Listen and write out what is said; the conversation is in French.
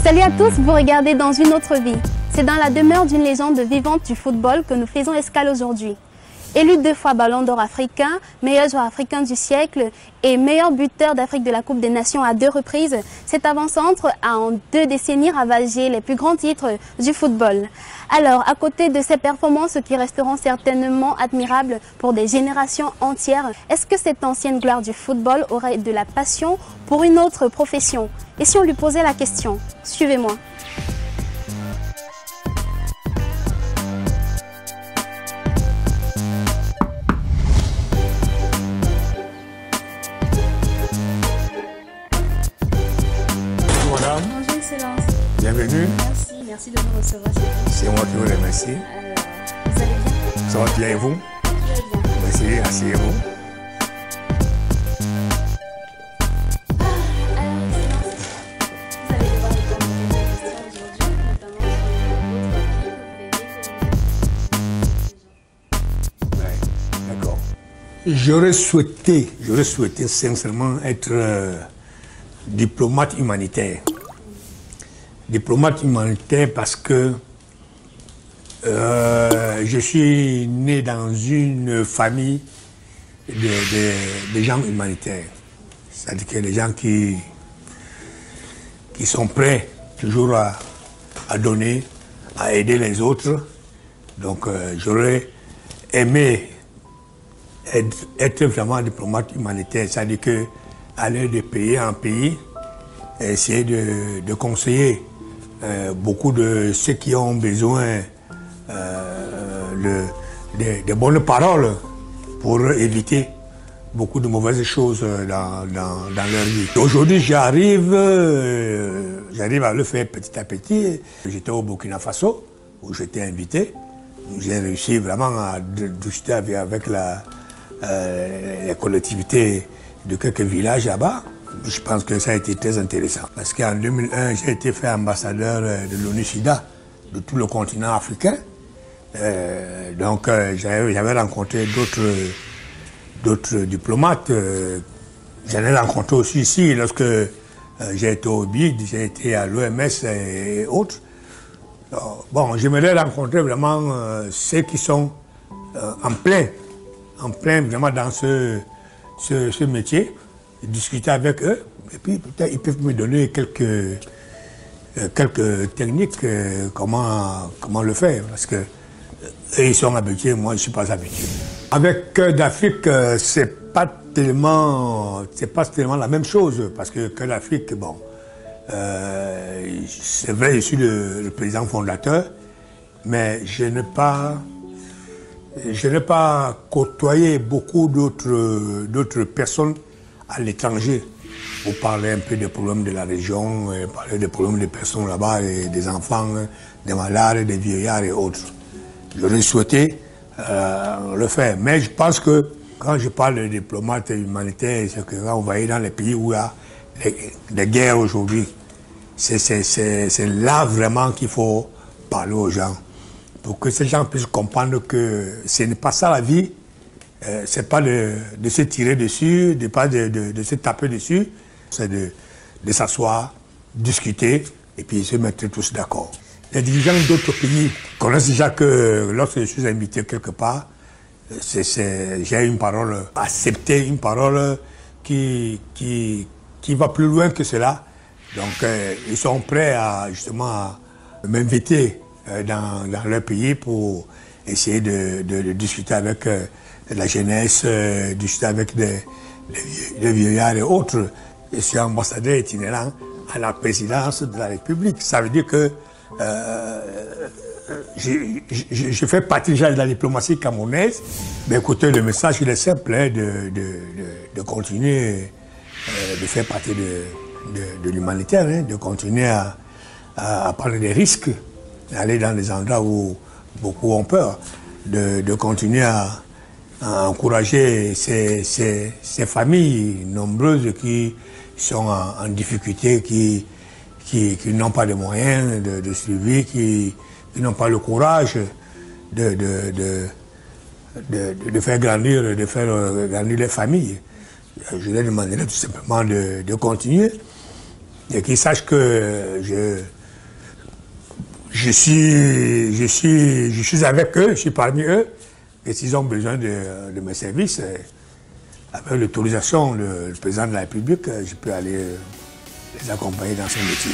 Salut à tous, vous regardez Dans une autre vie. C'est dans la demeure d'une légende vivante du football que nous faisons escale aujourd'hui. Élu 2 fois Ballon d'Or africain, meilleur joueur africain du siècle et meilleur buteur d'Afrique de la Coupe des Nations à 2 reprises, cet avant-centre a en 2 décennies ravagé les plus grands titres du football. Alors, à côté de ces performances qui resteront certainement admirables pour des générations entières, est-ce que cette ancienne gloire du football aurait de la passion pour une autre profession? Et si on lui posait la question? Suivez-moi. Bonjour Excellence. Bienvenue. Merci de nous recevoir. C'est moi qui vous remercie. Vous allez bien? Ça va bien et vous? Très bien. Merci, asseyez-vous. Vous allez devoir répondre à quelques questions aujourd'hui, notamment sur votre Ouais, d'accord. J'aurais souhaité sincèrement être diplomate humanitaire. Diplomate humanitaire parce que je suis né dans une famille de gens humanitaires. C'est-à-dire que les gens qui sont prêts toujours à donner, à aider les autres. Donc j'aurais aimé être vraiment diplomate humanitaire. C'est-à-dire que aller de pays en pays, essayer de conseiller beaucoup de ceux qui ont besoin de bonnes paroles pour éviter beaucoup de mauvaises choses dans leur vie. Aujourd'hui, j'arrive à le faire petit à petit. J'étais au Burkina Faso, où j'étais invité. J'ai réussi vraiment à discuter avec les collectivités de quelques villages là-bas. Je pense que ça a été très intéressant. Parce qu'en 2001, j'ai été fait ambassadeur de l'ONU-SIDA, de tout le continent africain. Donc j'avais rencontré d'autres diplomates. J'en ai rencontré aussi ici lorsque j'ai été au BID, j'ai été à l'OMS et autres. Alors, bon, j'aimerais rencontrer vraiment ceux qui sont en plein vraiment dans ce métier, discuter avec eux, et puis peut-être ils peuvent me donner quelques techniques, comment le faire, parce que eux, ils sont habitués, moi je ne suis pas habitué. Avec Cœur d'Afrique, c'est pas tellement la même chose, parce que Cœur d'Afrique, bon, c'est vrai, je suis le président fondateur, mais je n'ai pas côtoyé beaucoup d'autres personnes à l'étranger pour parler un peu des problèmes de la région, parler des problèmes des personnes là-bas, des enfants, des malades, des vieillards et autres. J'aurais souhaité le faire, mais je pense que quand je parle de diplomates humanitaires, c'est que quand on va aller dans les pays où il y a des guerres aujourd'hui, c'est là vraiment qu'il faut parler aux gens, pour que ces gens puissent comprendre que ce n'est pas ça la vie. C'est pas de se tirer dessus, de se taper dessus, c'est de s'asseoir, discuter et puis se mettre tous d'accord. Les dirigeants d'autres pays connaissent déjà que lorsque je suis invité quelque part, j'ai une parole, accepter une parole qui va plus loin que cela. Donc ils sont prêts à justement m'inviter dans leur pays pour essayer de discuter avec la jeunesse, discuter avec les vieillards et autres. Je suis ambassadeur itinérant à la présidence de la République. Ça veut dire que je fais partie déjà de la diplomatie camerounaise. Mais écoutez, le message il est simple, hein, de continuer de faire partie de l'humanitaire, hein, de continuer à parler des risques, d'aller dans des endroits où beaucoup ont peur, de continuer à encourager ces familles nombreuses qui sont en difficulté, qui n'ont pas de moyens de suivi, qui n'ont pas le courage de faire grandir les familles. Je leur demanderai tout simplement de continuer Et qu'ils sachent que je suis avec eux, je suis parmi eux, et s'ils ont besoin de mes services, avec l'autorisation du président de la République, je peux aller les accompagner dans ce métier.